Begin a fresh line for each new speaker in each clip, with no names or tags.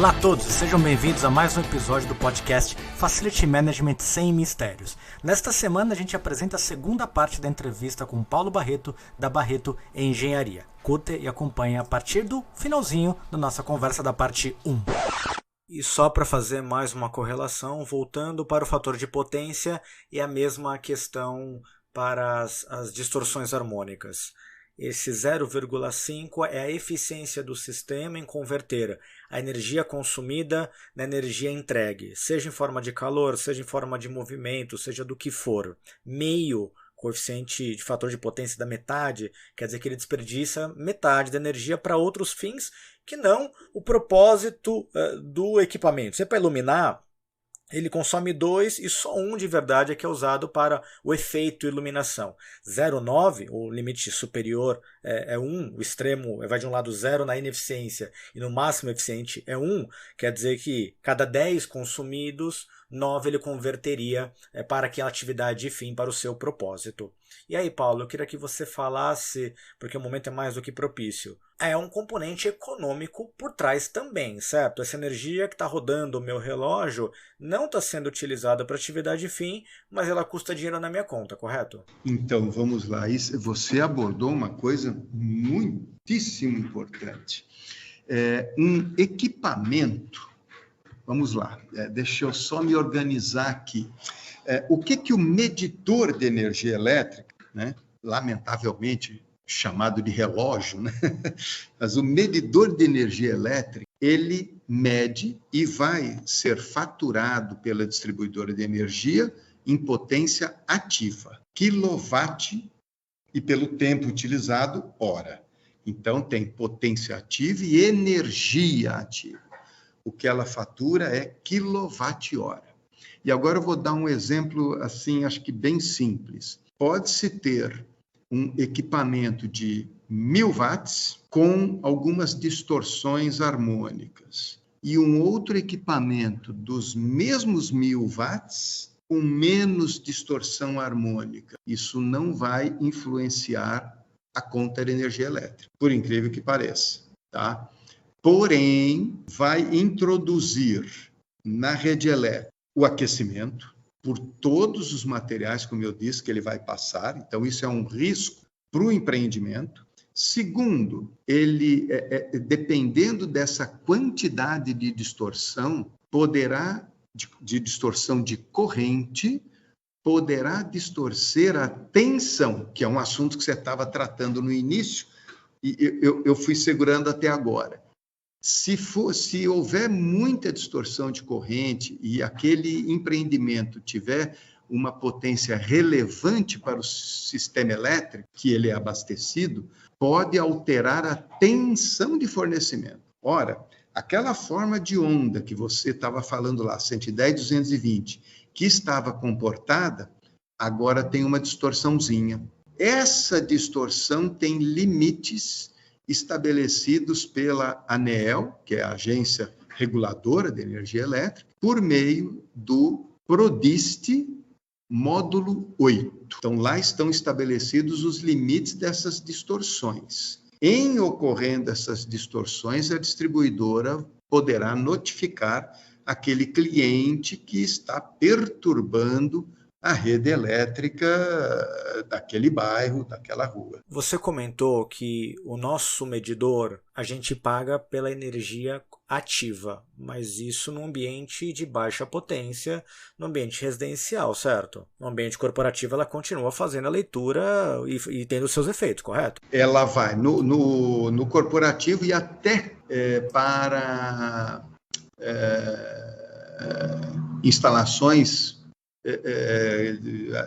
Olá a todos e sejam bem-vindos a mais um episódio do podcast Facility Management Sem Mistérios. Nesta semana a gente apresenta a segunda parte da entrevista com Paulo Barreto, da Barreto Engenharia. Curta e acompanhe a partir do finalzinho da nossa conversa da parte 1. E só para fazer mais uma correlação, voltando para o fator de potência e a mesma questão para as distorções harmônicas. Esse 0,5 é a eficiência do sistema em converter a energia consumida na energia entregue, seja em forma de calor, seja em forma de movimento, seja do que for. Meio coeficiente de fator de potência da metade, quer dizer que ele desperdiça metade da energia para outros fins que não o propósito do equipamento. Se é para iluminar, ele consome 2 e só 1 de verdade é que é usado para o efeito iluminação. 0,9, o limite superior é 1, o extremo vai de um lado 0 na ineficiência e no máximo eficiente é 1, quer dizer que cada 10 consumidos, 9 ele converteria para aquela atividade de fim, para o seu propósito. E aí, Paulo, eu queria que você falasse, porque o momento é mais do que propício, é um componente econômico por trás também, certo? Essa energia que está rodando o meu relógio não está sendo utilizada para atividade de fim, mas ela custa dinheiro na minha conta, correto?
Então, vamos lá. Você abordou uma coisa muitíssimo importante. Um equipamento. Vamos lá, deixa eu só me organizar aqui. O que o medidor de energia elétrica, né, lamentavelmente chamado de relógio, né? Mas o medidor de energia elétrica, ele mede e vai ser faturado pela distribuidora de energia em potência ativa, quilowatt, e pelo tempo utilizado, hora. Então, tem potência ativa e energia ativa. O que ela fatura é quilowatt-hora. E agora eu vou dar um exemplo, assim, acho que bem simples. Pode-se ter um equipamento de 1000 watts com algumas distorções harmônicas e um outro equipamento dos mesmos 1000 watts com menos distorção harmônica. Isso não vai influenciar a conta de energia elétrica, por incrível que pareça, tá? Porém, vai introduzir na rede elétrica o aquecimento por todos os materiais, como eu disse, que ele vai passar. Então, isso é um risco para o empreendimento. Segundo, ele, dependendo dessa quantidade de distorção, de distorção de corrente, poderá distorcer a tensão, que é um assunto que você estava tratando no início, e eu fui segurando até agora. Se houver muita distorção de corrente e aquele empreendimento tiver uma potência relevante para o sistema elétrico, que ele é abastecido, pode alterar a tensão de fornecimento. Ora, aquela forma de onda que você estava falando lá, 110, 220, que estava comportada, agora tem uma distorçãozinha. Essa distorção tem limites estabelecidos pela ANEEL, que é a Agência Reguladora de Energia Elétrica, por meio do PRODIST módulo 8. Então, lá estão estabelecidos os limites dessas distorções. Em ocorrendo essas distorções, a distribuidora poderá notificar aquele cliente que está perturbando a rede elétrica daquele bairro, daquela rua.
Você comentou que o nosso medidor, a gente paga pela energia ativa, mas isso no ambiente de baixa potência, no ambiente residencial, certo? No ambiente corporativo, ela continua fazendo a leitura e tendo os seus efeitos, correto?
Ela vai no corporativo e até para instalações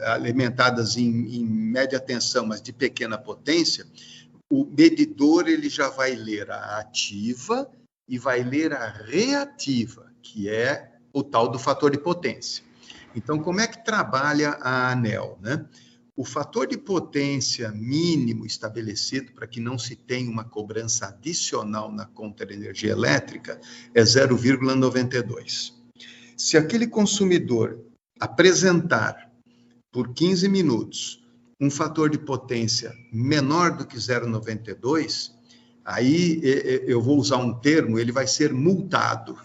alimentadas em média tensão, mas de pequena potência, o medidor ele já vai ler a ativa e vai ler a reativa, que é o tal do fator de potência. Então, como é que trabalha a ANEEL, né? O fator de potência mínimo estabelecido para que não se tenha uma cobrança adicional na conta de energia elétrica é 0,92. Se aquele consumidor apresentar por 15 minutos um fator de potência menor do que 0,92, Aí eu vou usar um termo, ele vai ser multado.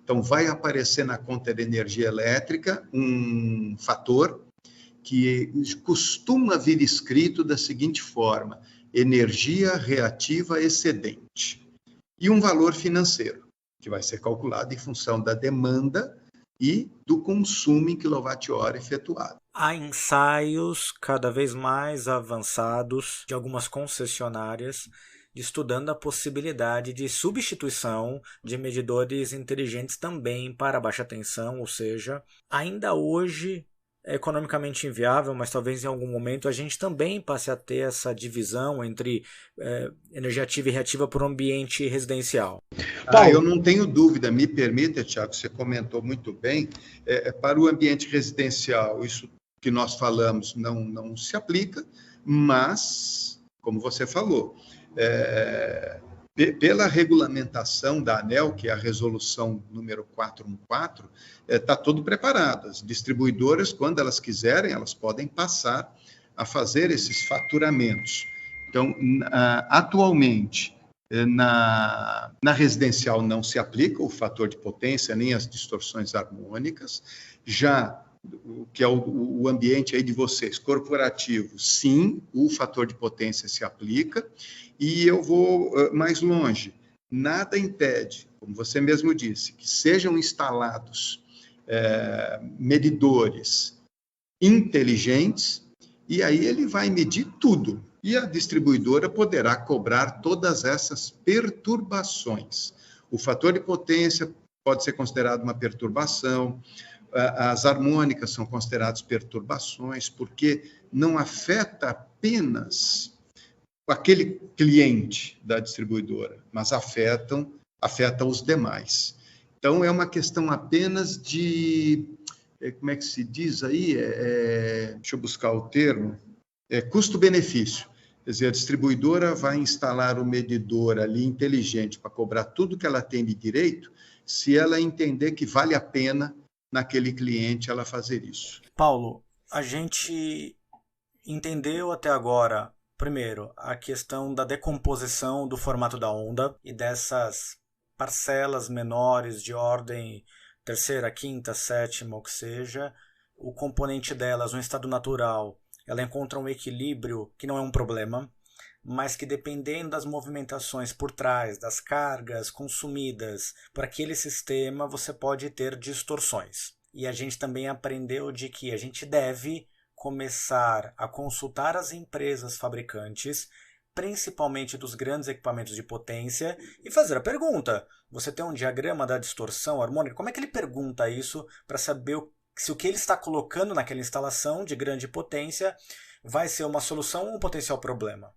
Então, vai aparecer na conta de energia elétrica um fator que costuma vir escrito da seguinte forma: energia reativa excedente. E um valor financeiro, que vai ser calculado em função da demanda e do consumo em quilowatt-hora efetuado.
Há ensaios cada vez mais avançados de algumas concessionárias estudando a possibilidade de substituição de medidores inteligentes também para baixa tensão, ou seja, ainda hoje é economicamente inviável, mas talvez em algum momento a gente também passe a ter essa divisão entre energia ativa e reativa para o ambiente residencial.
Eu não tenho dúvida, me permita, Tiago, você comentou muito bem, para o ambiente residencial, isso que nós falamos não se aplica, mas, como você falou, pela regulamentação da ANEEL, que é a resolução número 414, está tudo preparado. As distribuidoras, quando elas quiserem, elas podem passar a fazer esses faturamentos. Então, atualmente, na residencial não se aplica o fator de potência, nem as distorções harmônicas. Já o que é o ambiente aí de vocês, corporativo, sim, o fator de potência se aplica. E eu vou mais longe. Nada impede, como você mesmo disse, que sejam instalados medidores inteligentes, e aí ele vai medir tudo. E a distribuidora poderá cobrar todas essas perturbações. O fator de potência pode ser considerado uma perturbação, as harmônicas são consideradas perturbações, porque não afeta apenas aquele cliente da distribuidora, mas afeta os demais. Então, é uma questão apenas de, como é que se diz aí? Deixa eu buscar o termo. Custo-benefício. Quer dizer, a distribuidora vai instalar o medidor ali inteligente para cobrar tudo que ela tem de direito, se ela entender que vale a pena naquele cliente ela fazer isso.
Paulo, a gente entendeu até agora, primeiro, a questão da decomposição do formato da onda e dessas parcelas menores de ordem terceira, quinta, sétima, o que seja, o componente delas no estado natural, ela encontra um equilíbrio que não é um problema, mas que dependendo das movimentações por trás, das cargas consumidas por aquele sistema, você pode ter distorções. E a gente também aprendeu de que a gente deve começar a consultar as empresas fabricantes, principalmente dos grandes equipamentos de potência, e fazer a pergunta. Você tem um diagrama da distorção harmônica? Como é que ele pergunta isso para saber se o que ele está colocando naquela instalação de grande potência vai ser uma solução ou um potencial problema?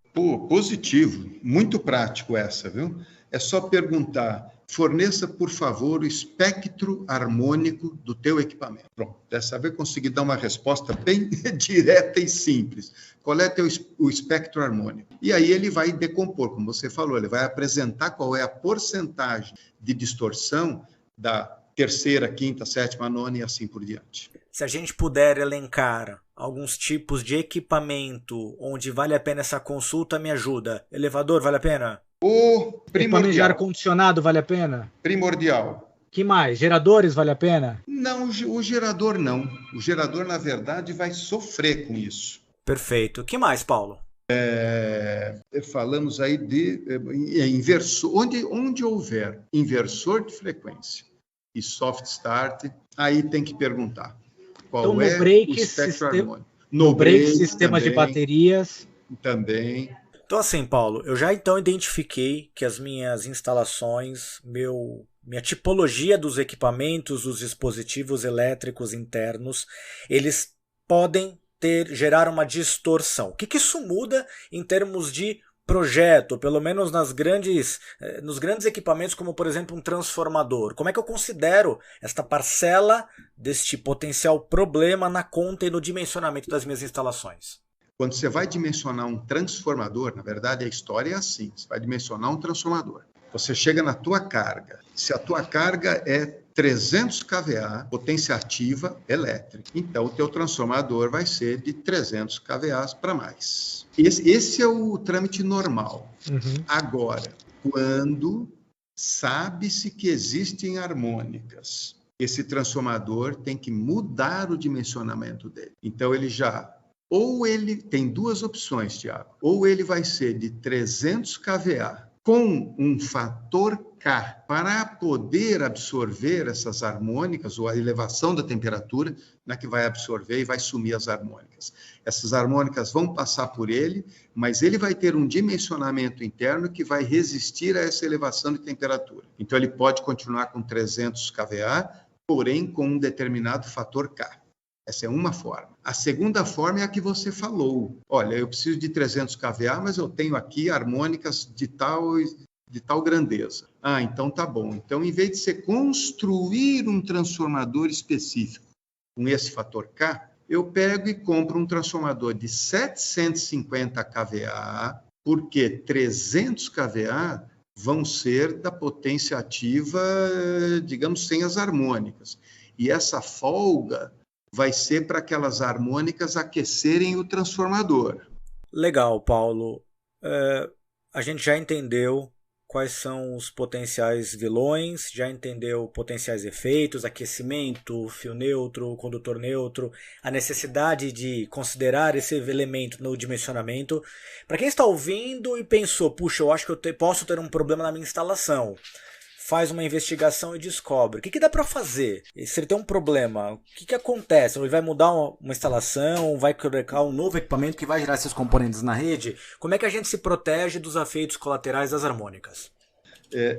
Positivo, muito prático essa, viu? É só perguntar, forneça, por favor, o espectro harmônico do teu equipamento. Pronto, dessa vez eu consegui dar uma resposta bem direta e simples. Qual é o espectro harmônico? E aí ele vai decompor, como você falou, ele vai apresentar qual é a porcentagem de distorção da terceira, quinta, sétima, nona e assim por diante.
Se a gente puder elencar alguns tipos de equipamento onde vale a pena essa consulta, me ajuda. Elevador, vale a pena?
O primordial.
De ar-condicionado, vale a pena?
Primordial.
Que mais? Geradores, vale a pena?
Não, o gerador não. O gerador, na verdade, vai sofrer com isso.
Perfeito. Que mais, Paulo?
Falamos aí de inversor. Onde houver inversor de frequência e soft start, aí tem que perguntar qual
então,
é
break,
o espectro harmônico.
No break, sistema também, de baterias.
Também.
Então assim, Paulo, eu já então identifiquei que as minhas instalações, minha tipologia dos equipamentos, dos dispositivos elétricos internos, eles podem gerar uma distorção. O que isso muda em termos de projeto, pelo menos nos grandes equipamentos, como por exemplo um transformador? Como é que eu considero esta parcela deste potencial problema na conta e no dimensionamento das minhas instalações?
Quando você vai dimensionar um transformador, na verdade a história é assim, você vai dimensionar um transformador. Você chega na tua carga. Se a tua carga é 300 kVA, potência ativa elétrica, então o teu transformador vai ser de 300 kVA para mais. Esse é o trâmite normal.
Uhum.
Agora, quando sabe-se que existem harmônicas, esse transformador tem que mudar o dimensionamento dele. Então ou ele tem duas opções, Tiago, ou ele vai ser de 300 kVA com um fator K para poder absorver essas harmônicas, ou a elevação da temperatura, que vai absorver e vai sumir as harmônicas. Essas harmônicas vão passar por ele, mas ele vai ter um dimensionamento interno que vai resistir a essa elevação de temperatura. Então, ele pode continuar com 300 kVA, porém com um determinado fator K. Essa é uma forma. A segunda forma é a que você falou. Olha, eu preciso de 300 kVA, mas eu tenho aqui harmônicas de tal grandeza. Ah, então tá bom. Então, em vez de você construir um transformador específico com esse fator K, eu pego e compro um transformador de 750 kVA, porque 300 kVA vão ser da potência ativa, digamos, sem as harmônicas. E essa folga vai ser para aquelas harmônicas aquecerem o transformador.
Legal, Paulo. A gente já entendeu quais são os potenciais vilões, já entendeu potenciais efeitos, aquecimento, fio neutro, condutor neutro, a necessidade de considerar esse elemento no dimensionamento. Para quem está ouvindo e pensou, puxa, eu acho que eu posso ter um problema na minha instalação, faz uma investigação e descobre. O que dá para fazer? Se ele tem um problema, o que acontece? Ele vai mudar uma instalação, vai colocar um novo equipamento que vai gerar esses componentes na rede? Como é que a gente se protege dos efeitos colaterais das harmônicas?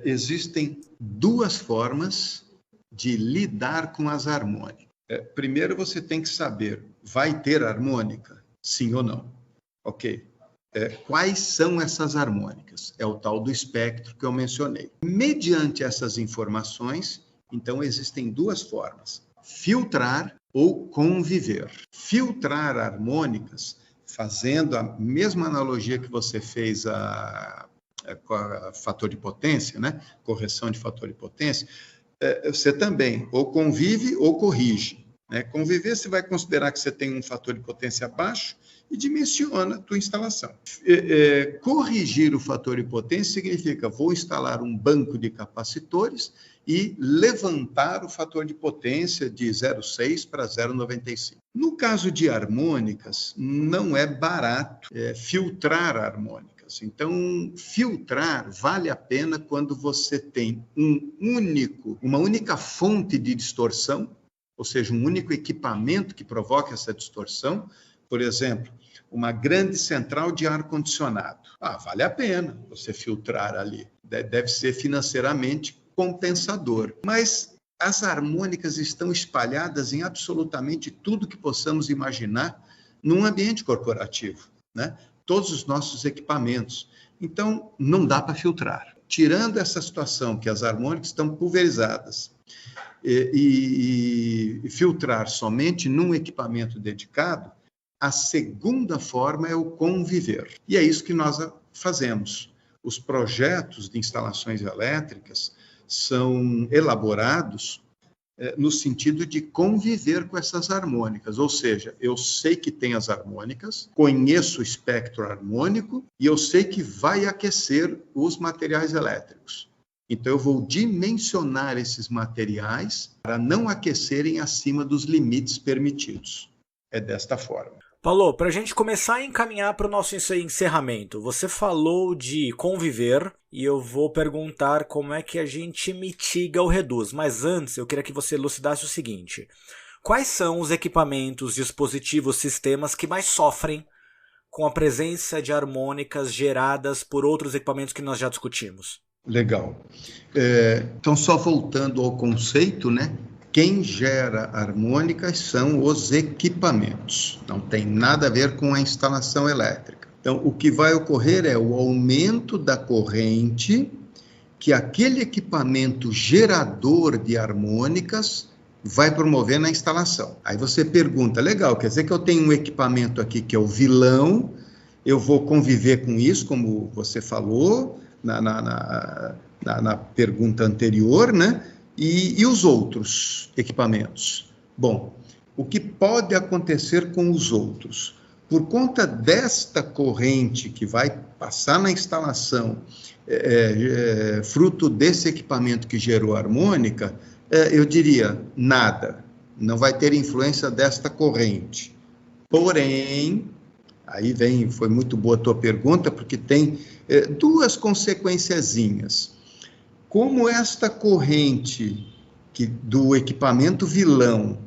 Existem duas formas de lidar com as harmônicas. Primeiro, você tem que saber, vai ter harmônica? Sim ou não? Ok. Quais são essas harmônicas? É o tal do espectro que eu mencionei. Mediante essas informações, então, existem duas formas: filtrar ou conviver. Filtrar harmônicas, fazendo a mesma analogia que você fez com a fator de potência, né? Correção de fator de potência, você também ou convive ou corrige. Conviver, você vai considerar que você tem um fator de potência baixo e dimensiona a tua instalação. Corrigir o fator de potência significa vou instalar um banco de capacitores e levantar o fator de potência de 0,6 para 0,95. No caso de harmônicas, não é barato filtrar harmônicas. Então, filtrar vale a pena quando você tem uma única fonte de distorção, ou seja, um único equipamento que provoca essa distorção. Por exemplo, uma grande central de ar-condicionado. Vale a pena você filtrar ali. Deve ser financeiramente compensador. Mas as harmônicas estão espalhadas em absolutamente tudo que possamos imaginar num ambiente corporativo, né? Todos os nossos equipamentos. Então, não dá para filtrar. Tirando essa situação que as harmônicas estão pulverizadas e filtrar somente num equipamento dedicado, a segunda forma é o conviver. E é isso que nós fazemos. Os projetos de instalações elétricas são elaborados no sentido de conviver com essas harmônicas. Ou seja, eu sei que tem as harmônicas, conheço o espectro harmônico e eu sei que vai aquecer os materiais elétricos. Então, eu vou dimensionar esses materiais para não aquecerem acima dos limites permitidos. É desta forma.
Paulo, para a gente começar a encaminhar para o nosso encerramento, você falou de conviver e eu vou perguntar como é que a gente mitiga ou reduz. Mas antes, eu queria que você elucidasse o seguinte: quais são os equipamentos, dispositivos, sistemas que mais sofrem com a presença de harmônicas geradas por outros equipamentos que nós já discutimos?
Legal. Então, só voltando ao conceito, né? Quem gera harmônicas são os equipamentos. Não tem nada a ver com a instalação elétrica. Então, o que vai ocorrer é o aumento da corrente que aquele equipamento gerador de harmônicas vai promover na instalação. Aí você pergunta, legal, quer dizer que eu tenho um equipamento aqui que é o vilão, eu vou conviver com isso, como você falou, na pergunta anterior, né? E os outros equipamentos? Bom, o que pode acontecer com os outros? Por conta desta corrente que vai passar na instalação, fruto desse equipamento que gerou a harmônica, eu diria nada, não vai ter influência desta corrente. Porém, aí foi muito boa a tua pergunta, porque tem duas consequenciazinhas. Como esta corrente do equipamento vilão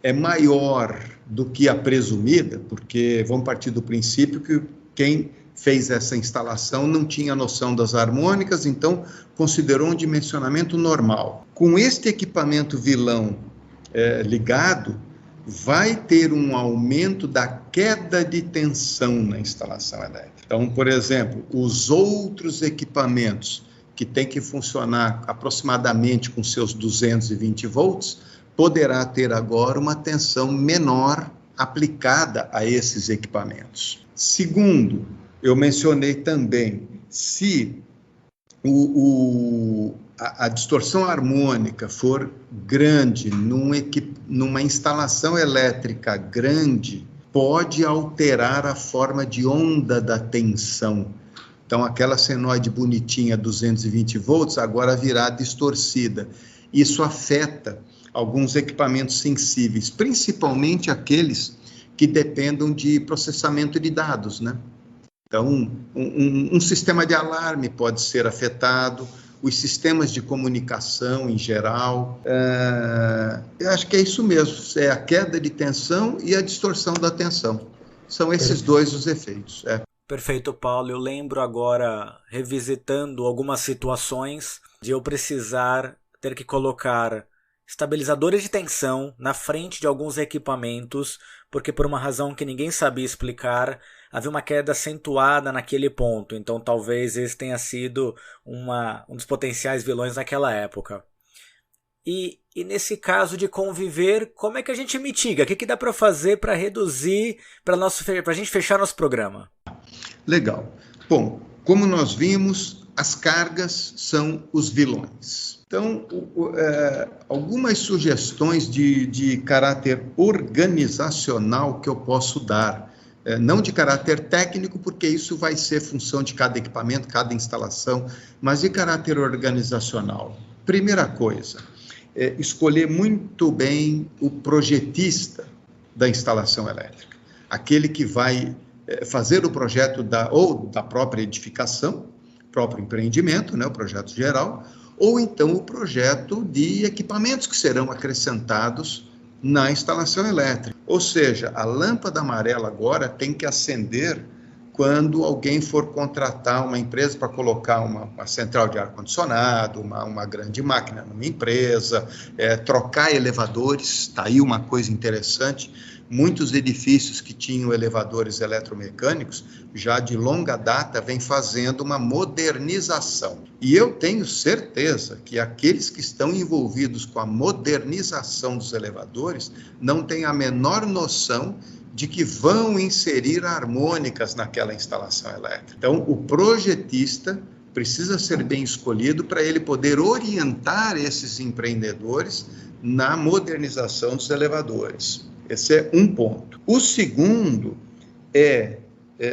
é maior do que a presumida, porque vamos partir do princípio que quem fez essa instalação não tinha noção das harmônicas, então considerou um dimensionamento normal. Com este equipamento vilão ligado, vai ter um aumento da queda de tensão na instalação elétrica. Então, por exemplo, os outros equipamentos que têm que funcionar aproximadamente com seus 220 volts, poderá ter agora uma tensão menor aplicada a esses equipamentos. Segundo, eu mencionei também, se a distorção harmônica for grande, numa instalação elétrica grande, pode alterar a forma de onda da tensão. Então, aquela senoide bonitinha, 220 volts, agora virá distorcida. Isso afeta alguns equipamentos sensíveis, principalmente aqueles que dependam de processamento de dados, né? Então, um sistema de alarme pode ser afetado, os sistemas de comunicação em geral. Eu acho que é isso mesmo, é a queda de tensão e a distorção da tensão. São esses dois os efeitos.
Perfeito, Paulo. Eu lembro agora, revisitando algumas situações, de eu precisar ter que colocar estabilizadores de tensão na frente de alguns equipamentos, porque por uma razão que ninguém sabia explicar, havia uma queda acentuada naquele ponto. Então talvez esse tenha sido um dos potenciais vilões naquela época. E nesse caso de conviver, como é que a gente mitiga? O que dá para fazer para reduzir, para a gente fechar nosso programa?
Legal. Bom, como nós vimos, as cargas são os vilões. Então, algumas sugestões de caráter organizacional que eu posso dar, não de caráter técnico, porque isso vai ser função de cada equipamento, cada instalação, mas de caráter organizacional. Primeira coisa, escolher muito bem o projetista da instalação elétrica, aquele que vai fazer o projeto da própria edificação, próprio empreendimento, né, o projeto geral, ou então o projeto de equipamentos que serão acrescentados na instalação elétrica. Ou seja, a lâmpada amarela agora tem que acender quando alguém for contratar uma empresa para colocar uma central de ar-condicionado, uma grande máquina numa empresa, trocar elevadores. Está aí uma coisa interessante. Muitos edifícios que tinham elevadores eletromecânicos, já de longa data, vêm fazendo uma modernização. E eu tenho certeza que aqueles que estão envolvidos com a modernização dos elevadores não têm a menor noção de que vão inserir harmônicas naquela instalação elétrica. Então, o projetista precisa ser bem escolhido para ele poder orientar esses empreendedores na modernização dos elevadores. Esse é um ponto. O segundo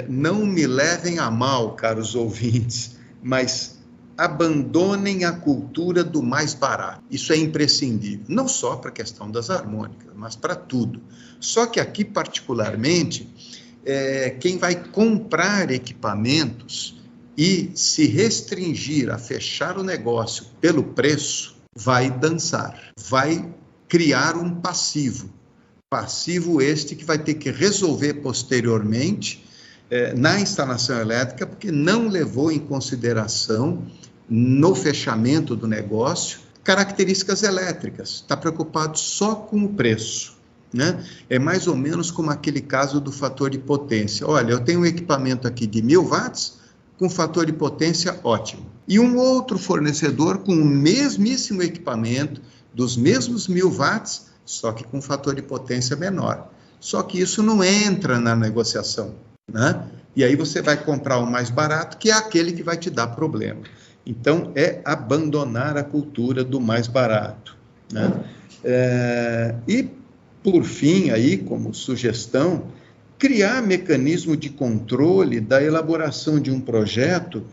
não me levem a mal, caros ouvintes, mas abandonem a cultura do mais barato. Isso é imprescindível, não só para a questão das harmônicas, mas para tudo. Só que aqui, particularmente, quem vai comprar equipamentos e se restringir a fechar o negócio pelo preço, vai dançar, vai criar um passivo. Passivo este que vai ter que resolver posteriormente na instalação elétrica, porque não levou em consideração, no fechamento do negócio, características elétricas. Está preocupado só com o preço, né? É mais ou menos como aquele caso do fator de potência. Olha, eu tenho um equipamento aqui de 1000 watts com fator de potência ótimo. E um outro fornecedor com o mesmíssimo equipamento, dos mesmos 1000 watts, só que com fator de potência menor. Só que isso não entra na negociação, né? E aí você vai comprar o mais barato, que é aquele que vai te dar problema. Então, é abandonar a cultura do mais barato, né? E, por fim, aí, como sugestão, criar mecanismo de controle da elaboração de um projeto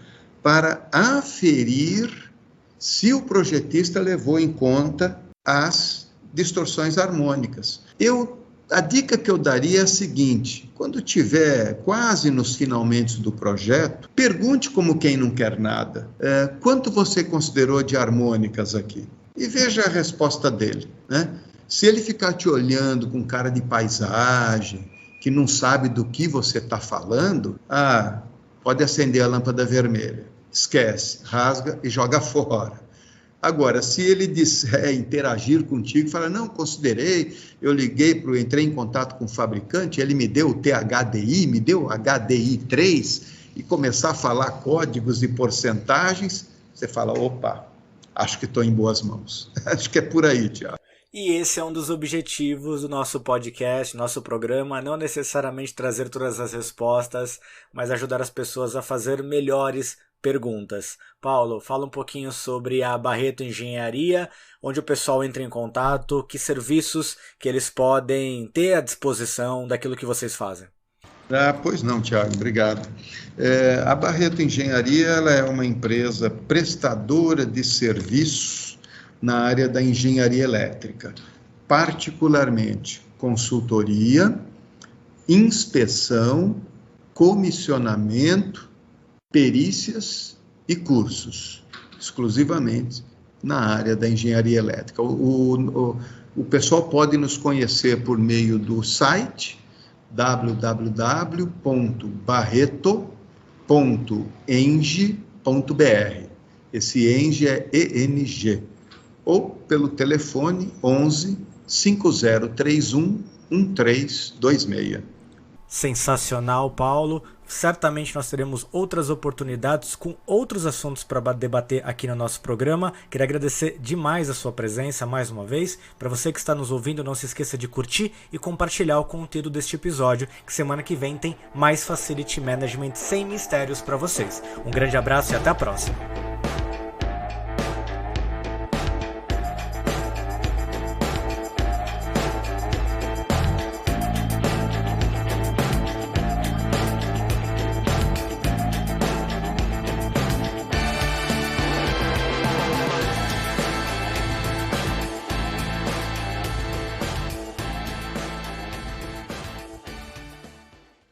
para aferir se o projetista levou em conta as distorções harmônicas. A dica que eu daria é a seguinte: quando tiver quase nos finalmente do projeto, pergunte como quem não quer nada, quanto você considerou de harmônicas aqui? E veja a resposta dele, né? Se ele ficar te olhando com cara de paisagem, que não sabe do que você está falando, pode acender a lâmpada vermelha. Esquece, rasga e joga fora. Agora, se ele disser interagir contigo, fala, não, considerei, eu entrei em contato com o fabricante, ele me deu o THDI, me deu o HDI 3, e começar a falar códigos e porcentagens, você fala, opa, acho que estou em boas mãos. Acho que é por aí, Tiago.
E esse é um dos objetivos do nosso podcast, nosso programa, não necessariamente trazer todas as respostas, mas ajudar as pessoas a fazer melhores perguntas. Paulo, fala um pouquinho sobre a Barreto Engenharia, onde o pessoal entra em contato, que serviços que eles podem ter à disposição daquilo que vocês fazem.
Pois não, Tiago, obrigado. A Barreto Engenharia ela é uma empresa prestadora de serviços na área da engenharia elétrica, particularmente consultoria, inspeção, comissionamento, perícias e cursos, exclusivamente na área da engenharia elétrica. O pessoal pode nos conhecer por meio do site www.barreto.eng.br. Esse ENG é ENG. Ou pelo telefone 11 5031 1326.
Sensacional, Paulo. Certamente nós teremos outras oportunidades com outros assuntos para debater aqui no nosso programa. Queria agradecer demais a sua presença mais uma vez. Para você que está nos ouvindo, não se esqueça de curtir e compartilhar o conteúdo deste episódio, que semana que vem tem mais Facility Management sem mistérios para vocês. Um grande abraço e até a próxima.